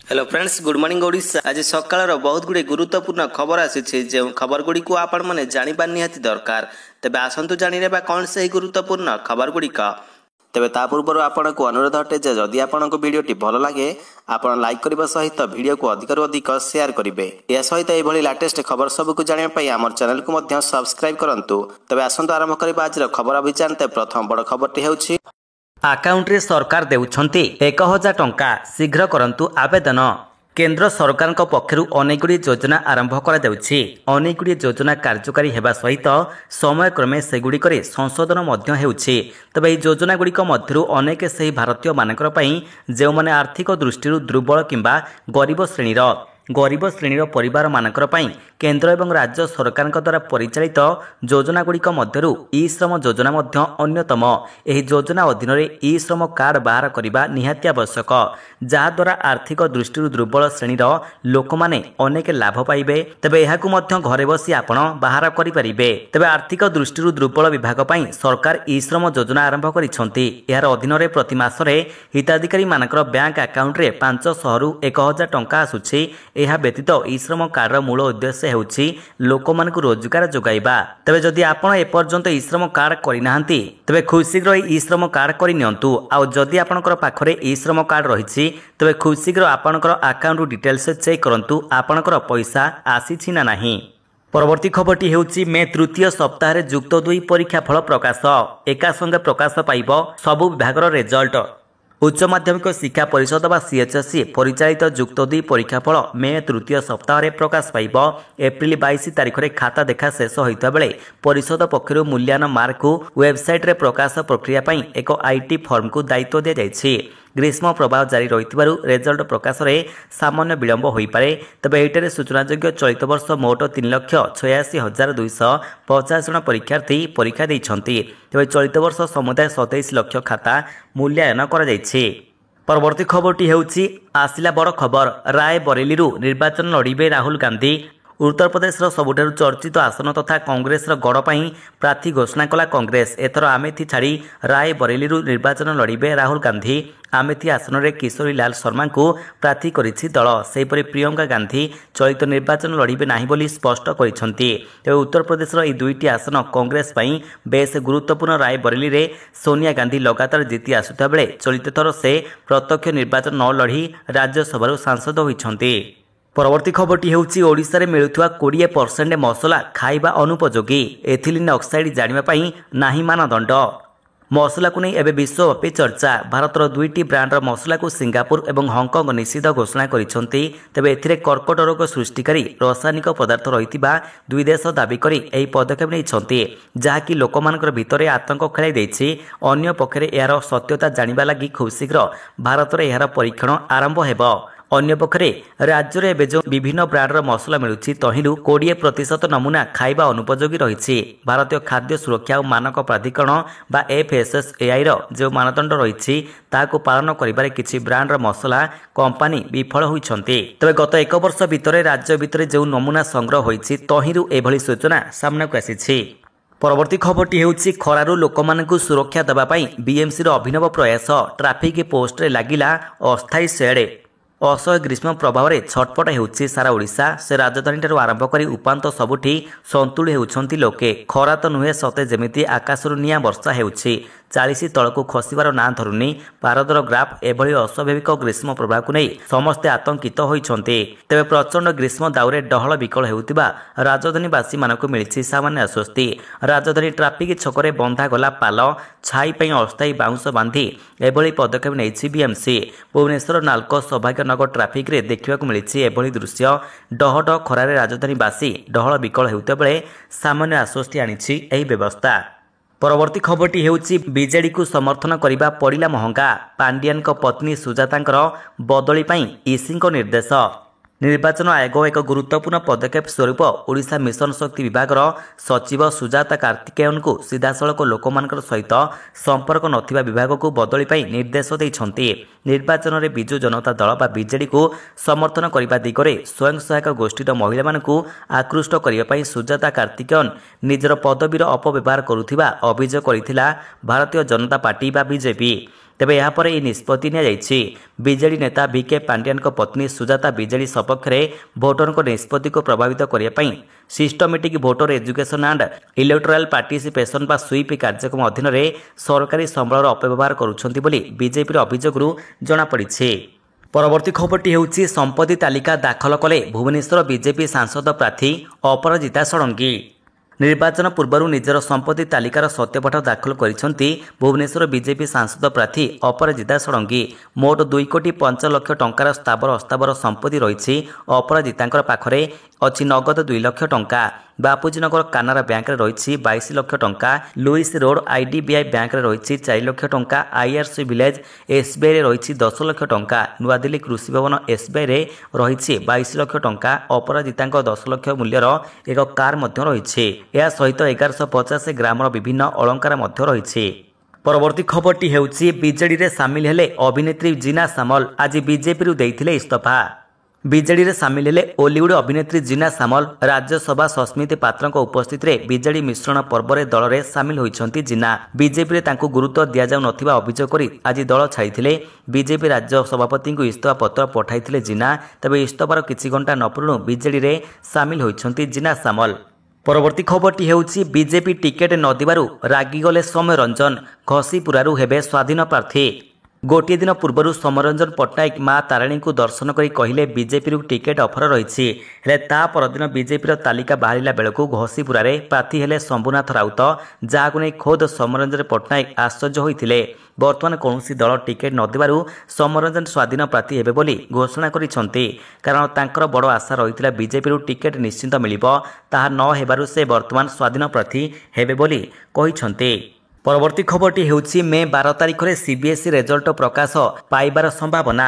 Hello friends, good morning Odisha. आज सकाळ बहुत गुड़े गुरुत्वपूर्ण खबर आसी जो खबर गुड़ी को आपण मैंने जाना निहाती दरकार। तेबे आसतु जाने कौन से गुरुत्वपूर्ण खबर गुड़िक। तेबे ता पूर्व आपन को अनुरोध अटे जे जदि आपन को वीडियोटी भल लगे आपन लाइक करने सहित वीडियो को अधिक अधिक शेयर करेंगे। यह सहित यह लेटेस्ट खबर सब को जानापी आम चैनल को सब्सक्राइब करूँ। तेबे आसतु आरंभ करबा आज खबर अभियान। प्रथम बड़ खबरटी होछि आकाउंट रे सरकार देउछंती 1000 टंका शीघ्र करंतु आवेदन। केंद्र सरकार पक्षर अनेक गुड़ी योजना आरंभ कर अनेक गुड़ी योजना कार्यकारी होगा सहित समयक्रमे सेगुड़िक संशोधन होउछि। तबे यह योजना गुड़िक मध्यरु अनेक से भारतीय मानकर पई जो माने आर्थिक दृष्टि दुर्बल किंबा गरीब श्रेणीर परिवार मानकर पई केंद्र एवं राज्य सरकार द्वारा परिचालित योजना गुड़िक मध्यरु ई श्रम योजना मध्य अन्यतम। एही योजना अधीन ई श्रम कार्ड बाहर करने निहाती आवश्यक, जहाद्वारा आर्थिक दृष्टि दुर्बल श्रेणीर लोक माने अनेक लाभ पाइबे। तेबे एहाकु मध्य घरे बसी आपण बाहर करिपारिबे। तेबे आर्थिक दृष्टि दुर्बल विभाग पई सरकार ई श्रम योजना आरंभ करिसंती। एहार अधीन प्रति मासरे हिताधिकारी मानकर बैंक अकाउंट रे 500 रु 1000 टंका आसुछि। यह व्यतीत ई श्रम कार्ड मूल उद्देश्य होउछि लोक मानकु रोजगार जोगाइबा। तबे जदि आपण एपर्यंत ई श्रम कार्ड करिनाहांती तबे खूब शीघ्र ई श्रम कार्ड करिनियंतु। आउ जदि आपणकर पाखरे ई श्रम कार्ड रहिछि तबे खूब शीघ्र आपणकर अकाउंट डिटेल्स चेक करंतु आपणकर पैसा आसीछि ना नाही। परवर्ती खबरटी हेउछि मे तृतीय सप्ताह युक्त 2 परीक्षा फल प्रकाश। एका संगे प्रकाश पाइब सबु विभागर रिजल्ट। उच्च माध्यमिक शिक्षा परिषद व सीएचएससी परिचालित युक्त 2 परीक्षाफल मे तृतीय सप्ताह प्रकाश पाइब। एप्रिल 22 तारिख में खाता देखा शेष होता बेले परिषद पक्षर मूल्यांकन मार्क को वेबसाइट रे प्रकाश प्रक्रिया पई एक आईटी फॉर्म को दायित्व दिया जायछि। ग्रीष्म प्रभाव जारी रही रिजल्ट प्रकाश में सामान्य विलंब हो पारे। तबे एहिटारे सूचनायोग्य चलित वर्ष मोट 3,86,250 जन परीक्षार्थी परीक्षा देइछंती। तबे चलित वर्ष समुदाय 27 लाख खाता मूल्यांकन करा जायछि। परवर्ती खबरटी हेउछि आसिला बड़ खबर। राय बरेली निर्वाचन लड़िबे राहुल गांधी। उत्तर प्रदेश सबुठारु चर्चित आसन तथा कांग्रेस गड़ पई प्रार्थी घोषणा कला कांग्रेस। एथर आमेथी छाड़ी राय बरेली निर्वाचन लड़िबे राहुल गांधी। आमेथी आसन में किशोरी लाल शर्मा को प्रार्थी करिछि दल। सेहीपरि प्रियंका गांधी चलित निर्वाचन लड़िबे नाही बोली स्पष्ट करिसंती। तेबे उत्तर प्रदेश यह 2टी आसन कांग्रेस पई बेस गुरुत्वपूर्ण। राय बरेली रे सोनिया गांधी लगातार जीति आसुता बेले चलित थर से प्रत्यक्ष निर्वाचन न लड़ी राज्यसभा सांसद होइछंती। परवर्ती खबरटी हेउछि ओडिशा रे मिलुथुवा 20% मसला खाइबा अनुपयोगी। एथिलीन ऑक्साइड जानिबा पई नाही मानदंड। मसला को नहीं एबे विश्वव्यापी चर्चा। भारतर 2टी ब्रांडर मसला को सिंगापुर एवं हांगकांग निषिद्ध घोषणा करिसंती। तेबे एथिरे कर्कट रोग सृष्टिकारी रासायनिक पदार्थ रहितिबा 2 देश दाबी करी एही पदक्षेप नेइछंती, जहाँकि लोकमानकर भितरे आतंक खेलाई दैछि। अन्य पक्षरे एहार सत्यता जानिबा लागि खूब शीघ्र भारतर एहार परीक्षण आरंभ हेबो। अन्य पक्षरे राज्य में एवं जो विभिन्न ब्रांडर मसला मिलुछि तहिलु 20% नमूना खाइबा अनुपयोगी रही। भारतीय खाद्य सुरक्षा और मानक प्राधिकरण बा FSSAI जो मानदंड रही ताकू पालन करिबारे किछि ब्रांडर मसला कंपनी विफल होइछंती। तबे गत 1 वर्ष भितर राज्य भितर जो नमूना संग्रह होइछि तहिलु एभली सूचना सामना को आसीछि। परवर्ती खबरटी हेउछि खरारु लोकमानकु सुरक्षा देबा पई BMC अभिनव प्रयास। ट्राफिक पोस्ट रे लागिला अस्थायी शेड। असह्य ग्रीष्म प्रभाव में छटपट होउछि सारा ओडिशा। से राजधानी ठारू आरंभ करी उपांत सबुठी संतुली होउछंती लोके। खरा तो नुहे सते जेमिति आकाशरू निया वर्षा हेउछि। 40 तलकू खसिबार ना धरुनी भारतर ग्राफ। एभली अस्वाभाविक ग्रीष्म प्रभाव को नहीं समस्ते आतंकित होइछंती। तेबे प्रचंड ग्रीष्म दाउरे डहल विकल हेउतिबा राजधानीवासी मानकु मिलिछि सामान्य आश्वस्ति। राजधानी ट्राफिक छकरे बंधा गला पाल छाई पई अस्थायी बाउंस बांधी एभली पदक्षेप नेइछि BMC। भुवनेश्वर नालको सौभाग्यनगर ट्राफिक रे देखिबाकु मिलिछि एभली दृश्य। डहड खरारे राजधानीवासी डहल विकल हेउते बेले सामान्य आश्वस्ति आनिछि एही व्यवस्था। परवर्ती खबरटी हेउछि बीजेडी को समर्थन करिबा पड़िला महंगा। पांडियान को पत्नी सुजातांकर बदली पई ईसी को निर्देश। निर्वाचन आयोग एक गुरुत्वपूर्ण पदक्षेप स्वरूप ओडिशा मिशन शक्ति विभाग सचिव सुजाता कार्तिकेयन को सीधासलख लोकमानकर सहित संपर्क नथिबा विभाग को बदली पई निर्देश दैछंती। निर्वाचन में विजु जनता दल बा बीजेडी को समर्थन करने दिगरे स्वयं सहायक गोष्ठीर महिला मानकु आकृष्ट करने पई सुजाता कार्तिकेयन निजर पदवीर अपव्यवहार करुथिबा अभियोग करथिला भारतीय जनता पार्टी बा बीजेपी। ତେବେ ଏହାପରେ ଏହି ନିଷ୍ପତ୍ତି ନିଆଯାଇଛି। ବିଜେଡି ନେତା ଭିକେ ପାଣ୍ଡିଆନଙ୍କ ପତ୍ନୀ ସୁଜାତା ବିଜେଡି ସପକ୍ଷରେ ଭୋଟରଙ୍କ ନିଷ୍ପତ୍ତିକୁ ପ୍ରଭାବିତ କରିବା ପାଇଁ systematic voter education and electoral participation ବା ସୁଇପ୍ କାର୍ଯ୍ୟକ୍ରମ ଅଧୀନରେ ସରକାରୀ ସମ୍ବଳର ଅପବ୍ୟବହାର କରୁଛନ୍ତି ବୋଲି ବିଜେପିର ଅଭିଯୋଗରୁ ଜଣାପଡ଼ିଛି। ପରବର୍ତ୍ତୀ ଖବରଟି ହେଉଛି ସମ୍ପତ୍ତି ତାଲିକା ଦାଖଲ କଲେ ଭୁବନେଶ୍ୱର ବିଜେପି ସାଂସଦ ପ୍ରାର୍ଥୀ ଅପରାଜିତା ଷଡ଼ଙ୍ଗୀ। ନିର୍ବାଚନ ପୂର୍ବରୁ ନିଜର ସମ୍ପତ୍ତି ତାଲିକାର ସତ୍ୟପାଠ ଦାଖଲ କରିଛନ୍ତି ଭୁବନେଶ୍ୱର ବିଜେପି ସାଂସଦ ପ୍ରାର୍ଥୀ ଅପରାଜିତା ଷଡ଼ଙ୍ଗୀ। ମୋଟ 2,05,00,000 ଟଙ୍କାର ସ୍ଥାବର ଅସ୍ଥାବର ସମ୍ପତ୍ତି ରହିଛି। ଅପରାଜିତାଙ୍କର ପାଖରେ ଅଛି ନଗଦ 2 ଲକ୍ଷ ଟଙ୍କା। ବାପୁଜୀନଗର କାନାରା ବ୍ୟାଙ୍କରେ ରହିଛି 22 ଲକ୍ଷ ଟଙ୍କା। ଲୁଇସ୍ ରୋଡ୍ IDBI ବ୍ୟାଙ୍କରେ ରହିଛି 4 ଲକ୍ଷ ଟଙ୍କା। IRC ଭିଲେଜ SBIରେ ରହିଛି 10 ଲକ୍ଷ ଟଙ୍କା। ନୂଆଦିଲ୍ଲୀ କୃଷି ଭବନ SBIରେ ରହିଛି 22 ଲକ୍ଷ ଟଙ୍କା। ଅପରାଜିତାଙ୍କ 10 ଲକ୍ଷ ମୂଲ୍ୟର ଏକ କାର୍ ମଧ୍ୟ ରହିଛି। ଏହା ସହିତ 1150 ଗ୍ରାମର ବିଭିନ୍ନ ଅଳଙ୍କାର ମଧ୍ୟ ରହିଛି। ପରବର୍ତ୍ତୀ ଖବରଟି ହେଉଛି ବିଜେଡିରେ ସାମିଲ ହେଲେ ଅଭିନେତ୍ରୀ ଜିନା ସାମଲ। ଆଜି ବିଜେପିରୁ ଦେଇଥିଲେ ଇସ୍ତଫା। ବିଜେଡିରେ ସାମିଲ ହେଲେ ଓଲିଉଡ ଅଭିନେତ୍ରୀ ଜିନା ସାମଲ। ରାଜ୍ୟସଭା ସସ୍ମିତି ପାତ୍ରଙ୍କ ଉପସ୍ଥିତିରେ ବିଜେଡି ମିଶ୍ରଣ ପର୍ବରେ ଦଳରେ ସାମିଲ ହୋଇଛନ୍ତି ଜିନା। ବିଜେପିରେ ତାଙ୍କୁ ଗୁରୁତ୍ୱ ଦିଆଯାଉନଥିବା ଅଭିଯୋଗ କରି ଆଜି ଦଳ ଛାଡ଼ିଥିଲେ। ବିଜେପି ରାଜ୍ୟ ସଭାପତିଙ୍କୁ ଇସ୍ତଫା ପତ୍ର ପଠାଇଥିଲେ ଜିନା। ତେବେ ଇସ୍ତଫାର କିଛି ଘଣ୍ଟା ନ ପୂର୍ବରୁ ବିଜେଡିରେ ସାମିଲ ହୋଇଛନ୍ତି ଜିନା ସାମଲ। ପରବର୍ତ୍ତୀ ଖବରଟି ହେଉଛି ବିଜେପି ଟିକେଟ୍ ନ ଦେବାରୁ ରାଗିଗଲେ ସୌମ୍ୟ ରଞ୍ଜନ। ଘଷିପୁରାରୁ ହେବେ ସ୍ୱାଧୀନ ପ୍ରାର୍ଥୀ। ଗୋଟିଏ ଦିନ ପୂର୍ବରୁ ସୌମ୍ୟରଞ୍ଜନ ପଟ୍ଟନାୟକ ମା ତାରିଣୀଙ୍କୁ ଦର୍ଶନ କରି କହିଲେ ବିଜେପିରୁ ଟିକେଟ୍ ଅଫର ରହିଛି। ହେଲେ ତା ପରଦିନ ବିଜେପିର ତାଲିକା ବାହାରିଲା ବେଳକୁ ଘଷିପୁରାରେ ପ୍ରାର୍ଥୀ ହେଲେ ଶମ୍ଭୁନାଥ ରାଉତ, ଯାହାକୁ ନେଇ ଖୋଦ୍ ସୌମ୍ୟରଞ୍ଜନ ପଟ୍ଟନାୟକ ଆଶ୍ଚର୍ଯ୍ୟ ହୋଇଥିଲେ। ବର୍ତ୍ତମାନ କୌଣସି ଦଳ ଟିକେଟ୍ ନ ଦେବାରୁ ସୌମ୍ୟରଞ୍ଜନ ସ୍ୱାଧୀନ ପ୍ରାର୍ଥୀ ହେବେ ବୋଲି ଘୋଷଣା କରିଛନ୍ତି। କାରଣ ତାଙ୍କର ବଡ଼ ଆଶା ରହିଥିଲା ବିଜେପିରୁ ଟିକେଟ୍ ନିଶ୍ଚିତ ମିଳିବ। ତାହା ନ ହେବାରୁ ସେ ବର୍ତ୍ତମାନ ସ୍ୱାଧୀନ ପ୍ରାର୍ଥୀ ହେବେ ବୋଲି କହିଛନ୍ତି। ପରବର୍ତ୍ତୀ ଖବରଟି ହେଉଛି ମେ 12 ତାରିଖରେ CBSE ରେଜଲ୍ଟ ପ୍ରକାଶ ପାଇବାର ସମ୍ଭାବନା।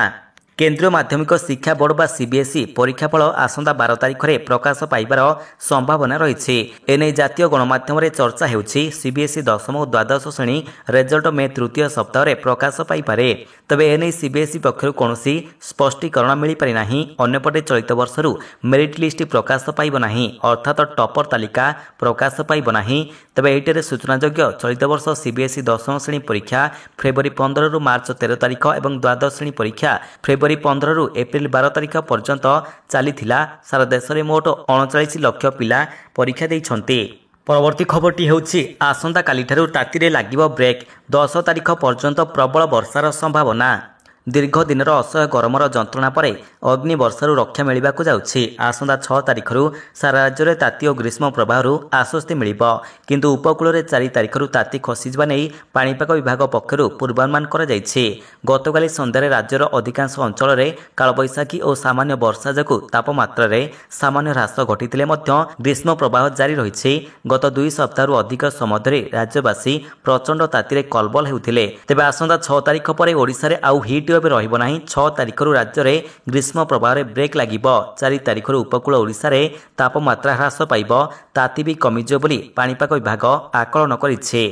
କେନ୍ଦ୍ରୀୟ ମାଧ୍ୟମିକ ଶିକ୍ଷା ବୋର୍ଡ ବା CBSE ପରୀକ୍ଷାଫଳ ଆସନ୍ତା 12 ତାରିଖରେ ପ୍ରକାଶ ପାଇବାର ସମ୍ଭାବନା ରହିଛି। ଏନେଇ ଜାତୀୟ ଗଣମାଧ୍ୟମରେ ଚର୍ଚ୍ଚା ହେଉଛି। CBSE ଦଶମ ଓ ଦ୍ୱାଦଶ ଶ୍ରେଣୀ ରେଜଲ୍ଟ ମେ ତୃତୀୟ ସପ୍ତାହରେ ପ୍ରକାଶ ପାଇପାରେ। ତେବେ ଏନେଇ CBSE ପକ୍ଷରୁ କୌଣସି ସ୍ପଷ୍ଟୀକରଣ ମିଳିପାରିନାହିଁ। ଅନ୍ୟପଟେ ଚଳିତ ବର୍ଷରୁ ମେରିଟ୍ ଲିଷ୍ଟ ପ୍ରକାଶ ପାଇବ ନାହିଁ, ଅର୍ଥାତ୍ ଟପର ତାଲିକା ପ୍ରକାଶ ପାଇବ ନାହିଁ। ତେବେ ଏଇଠାରେ ସୂଚନାଯୋଗ୍ୟ, ଚଳିତ ବର୍ଷ CBSE ଦଶମ ଶ୍ରେଣୀ ପରୀକ୍ଷା ଫେବୃଆରୀ 15ରୁ ମାର୍ଚ୍ଚ 13 ତାରିଖ ଏବଂ ଦ୍ୱାଦଶ ଶ୍ରେଣୀ ପରୀକ୍ଷା ଫେବୃଆରୀ 15ରୁ ଏପ୍ରିଲ 12 ତାରିଖ ପର୍ଯ୍ୟନ୍ତ ଚାଲିଥିଲା। ସାରା ଦେଶରେ ମୋଟ 39 ଲକ୍ଷ ପିଲା ପରୀକ୍ଷା ଦେଇଛନ୍ତି। ପରବର୍ତ୍ତୀ ଖବରଟି ହେଉଛି ଆସନ୍ତାକାଲିଠାରୁ ତାତିରେ ଲାଗିବ ବ୍ରେକ୍। 10 ତାରିଖ ପର୍ଯ୍ୟନ୍ତ ପ୍ରବଳ ବର୍ଷାର ସମ୍ଭାବନା। ଦୀର୍ଘ ଦିନର ଅସହ୍ୟ ଗରମର ଯନ୍ତ୍ରଣା ପରେ ଅଗ୍ନି ବର୍ଷାରୁ ରକ୍ଷା ମିଳିବାକୁ ଯାଉଛି। ଆସନ୍ତା 6 ତାରିଖରୁ ସାରା ରାଜ୍ୟରେ ତାତି ଓ ଗ୍ରୀଷ୍ମ ପ୍ରବାହରୁ ଆଶ୍ୱସ୍ତି ମିଳିବ। କିନ୍ତୁ ଉପକୂଳରେ 4 ତାରିଖରୁ ତାତି ଖସିଯିବା ନେଇ ପାଣିପାଗ ବିଭାଗ ପକ୍ଷରୁ ପୂର୍ବାନୁମାନ କରାଯାଇଛି। ଗତକାଲି ସନ୍ଧ୍ୟାରେ ରାଜ୍ୟର ଅଧିକାଂଶ ଅଞ୍ଚଳରେ କାଳବୈଶାଖୀ ଓ ସାମାନ୍ୟ ବର୍ଷା ଯୋଗୁଁ ତାପମାତ୍ରାରେ ସାମାନ୍ୟ ହ୍ରାସ ଘଟିଥିଲେ ମଧ୍ୟ ଗ୍ରୀଷ୍ମ ପ୍ରବାହ ଜାରି ରହିଛି। ଗତ 2 ସପ୍ତାହରୁ ଅଧିକ ସମୟ ଧରି ରାଜ୍ୟବାସୀ ପ୍ରଚଣ୍ଡ ତାତିରେ କଲବଲ ହେଉଥିଲେ। ତେବେ ଆସନ୍ତା 6 ତାରିଖ ପରେ ଓଡ଼ିଶାରେ ଆଉ ହିଟ୍ ୱେଭ୍ ରହିବ ନାହିଁ। 6 ତାରିଖରୁ ରାଜ୍ୟରେ ଗ୍ରୀଷ୍ମ ପ୍ରବାହରେ ବ୍ରେକ୍ ଲାଗିବ। 4 ତାରିଖରୁ ଉପକୂଳ ଓଡ଼ିଶାରେ ତାପମାତ୍ରା ହ୍ରାସ ପାଇବ, ତାତି ବି କମିଯିବ ବୋଲି ପାଣିପାଗ ବିଭାଗ ଆକଳନ କରିଛି।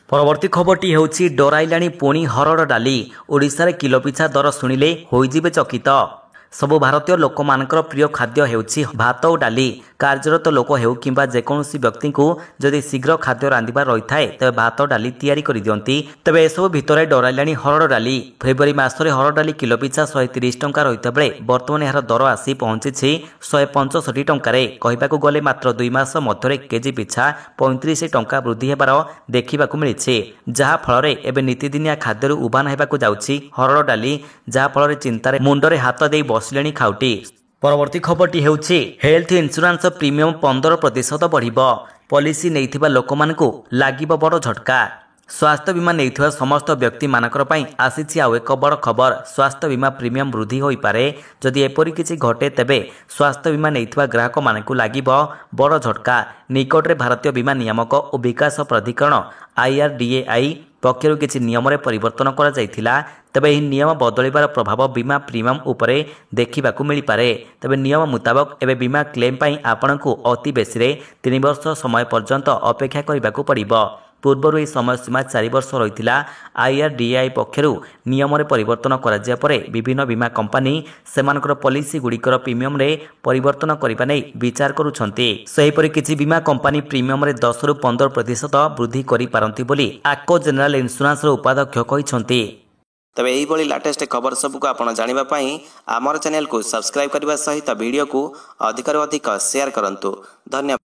ପରବର୍ତ୍ତୀ ଖବରଟି ହେଉଛି ଡରାଇଲାଣି ପୁଣି ହରଡ଼ ଡାଲି। ଓଡ଼ିଶାରେ କିଲୋ ପିଛା ଦର ଶୁଣିଲେ ହୋଇଯିବେ ଚକିତ। ସବୁ ଭାରତୀୟ ଲୋକମାନଙ୍କର ପ୍ରିୟ ଖାଦ୍ୟ ହେଉଛି ଭାତ ଓ ଡାଲି। କାର୍ଯ୍ୟରତ ଲୋକ ହେଉ କିମ୍ବା ଯେକୌଣସି ବ୍ୟକ୍ତିଙ୍କୁ ଯଦି ଶୀଘ୍ର ଖାଦ୍ୟ ରାନ୍ଧିବାର ରହିଥାଏ ତେବେ ଭାତ ଡାଲି ତିଆରି କରିଦିଅନ୍ତି। ତେବେ ଏସବୁ ଭିତରେ ଡରାଇଲାଣି ହରଡ଼ ଡାଲି। ଫେବୃଆରୀ ମାସରେ ହରଡ଼ ଡାଲି କିଲୋ ପିଛା 130 ଟଙ୍କା ରହିଥିବା ବେଳେ ବର୍ତ୍ତମାନ ଏହାର ଦର ଆସି ପହଞ୍ଚିଛି 165 ଟଙ୍କାରେ। କହିବାକୁ ଗଲେ ମାତ୍ର 2 ମାସ ମଧ୍ୟରେ କେଜି ପିଛା 35 ଟଙ୍କା ବୃଦ୍ଧି ହେବାର ଦେଖିବାକୁ ମିଳିଛି। ଯାହାଫଳରେ ଏବେ ନୀତିଦିନିଆ ଖାଦ୍ୟରୁ ଉଭାନ ହେବାକୁ ଯାଉଛି ହରଡ଼ ଡାଲି। ଯାହାଫଳରେ ଚିନ୍ତାରେ ମୁଣ୍ଡରେ ହାତ ଦେଇ ବସିଲେଣି ଖାଉଟି। ପରବର୍ତ୍ତୀ ଖବରଟି ହେଉଛି ହେଲ୍ଥ ଇନ୍ସୁରାନ୍ସ ପ୍ରିମିୟମ 15% ବଢ଼ିବ। ପଲିସି ନେଇଥିବା ଲୋକମାନଙ୍କୁ ଲାଗିବ ବଡ଼ ଝଟକା। ସ୍ୱାସ୍ଥ୍ୟ ବୀମା ନେଇଥିବା ସମସ୍ତ ବ୍ୟକ୍ତିମାନଙ୍କର ପାଇଁ ଆସିଛି ଆଉ ଏକ ବଡ଼ ଖବର। ସ୍ୱାସ୍ଥ୍ୟ ବୀମା ପ୍ରିମିୟମ ବୃଦ୍ଧି ହୋଇପାରେ। ଯଦି ଏପରି କିଛି ଘଟେ ତେବେ ସ୍ୱାସ୍ଥ୍ୟ ବୀମା ନେଇଥିବା ଗ୍ରାହକମାନଙ୍କୁ ଲାଗିବ ବଡ଼ ଝଟକା। ନିକଟରେ ଭାରତୀୟ ବୀମା ନିୟାମକ ଓ ବିକାଶ ପ୍ରାଧିକରଣ IRDAI ପକ୍ଷରୁ କିଛି ନିୟମରେ ପରିବର୍ତ୍ତନ କରାଯାଇଥିଲା। ତେବେ ଏହି ନିୟମ ବଦଳିବାର ପ୍ରଭାବ ବୀମା ପ୍ରିମିୟମ ଉପରେ ଦେଖିବାକୁ ମିଳିପାରେ। ତେବେ ନିୟମ ମୁତାବକ ଏବେ ବୀମା କ୍ଲେମ୍ ପାଇଁ ଆପଣଙ୍କୁ ଅତି ବେଶୀରେ 3 ବର୍ଷ ସମୟ ପର୍ଯ୍ୟନ୍ତ ଅପେକ୍ଷା କରିବାକୁ ପଡ଼ିବ। ପୂର୍ବରୁ ଏହି ସମୟସୀମା 4 ବର୍ଷ ରହିଥିଲା। IRDAI ପକ୍ଷରୁ ନିୟମରେ ପରିବର୍ତ୍ତନ କରାଯିବା ପରେ ବିଭିନ୍ନ ବୀମା କମ୍ପାନୀ ସେମାନଙ୍କର ପଲିସିଗୁଡ଼ିକର ପ୍ରିମିୟମରେ ପରିବର୍ତ୍ତନ କରିବା ନେଇ ବିଚାର କରୁଛନ୍ତି। ସେହିପରି କିଛି ବୀମା କମ୍ପାନୀ ପ୍ରିମିୟମରେ 10ରୁ 15% ବୃଦ୍ଧି କରିପାରନ୍ତି ବୋଲି ଆକ୍କୋ ଜେନେରାଲ ଇନ୍ସୁରାନ୍ସର ଉପାଧ୍ୟକ୍ଷ କହିଛନ୍ତି। ତେବେ ଏହିଭଳି ଲାଟେଷ୍ଟ ଖବର ସବୁକୁ ଆପଣ ଜାଣିବା ପାଇଁ ଆମର ଚ୍ୟାନେଲକୁ ସବସ୍କ୍ରାଇବ୍ କରିବା ସହିତ ଭିଡ଼ିଓକୁ ଅଧିକରୁ ଅଧିକ ସେୟାର କରନ୍ତୁ। ଧନ୍ୟବାଦ।